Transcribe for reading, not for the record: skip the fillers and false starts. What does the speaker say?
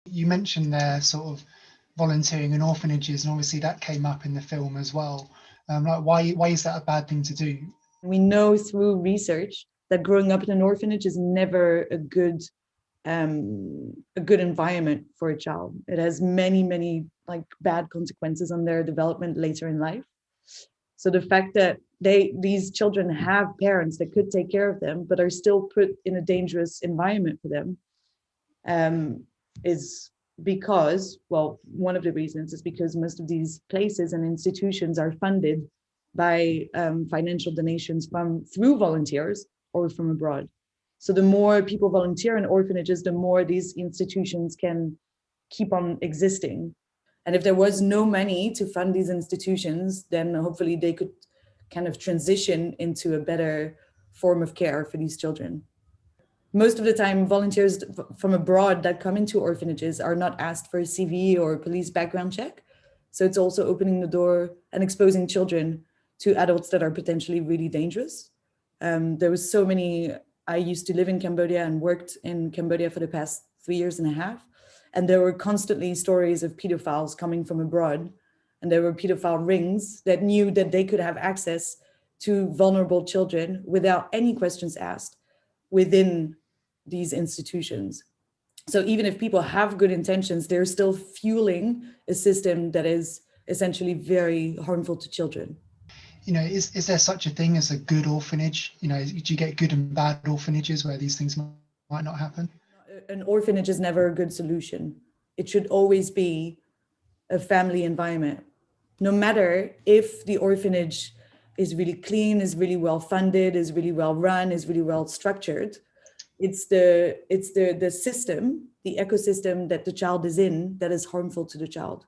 You mentioned there sort of volunteering in orphanages, and obviously that came up in the film as well. Like why is that a bad thing to do? We know through research that growing up in an orphanage is never a good environment for a child. It has many like bad consequences on their development later in life. So the fact that these children have parents that could take care of them, but are still put in a dangerous environment for them, is because, well, one of the reasons is because most of these places and institutions are funded by financial donations through volunteers or from abroad. So the more people volunteer in orphanages, the more these institutions can keep on existing. And if there was no money to fund these institutions, then hopefully they could kind of transition into a better form of care for these children. Most of the time, volunteers from abroad that come into orphanages are not asked for a CV or a police background check. So it's also opening the door and exposing children to adults that are potentially really dangerous. There was so many. I used to live in Cambodia and worked in Cambodia for the past 3 years and a half. And there were constantly stories of pedophiles coming from abroad. And there were pedophile rings that knew that they could have access to vulnerable children without any questions asked within these institutions. So even if people have good intentions, they're still fueling a system that is essentially very harmful to children. You know, is there such a thing as a good orphanage? You know, do you get good and bad orphanages where these things might not happen? An orphanage is never a good solution. It should always be a family environment. No matter if the orphanage is really clean, is really well funded, is really well run, is really well structured, it's the system, the ecosystem that the child is in that is harmful to the child.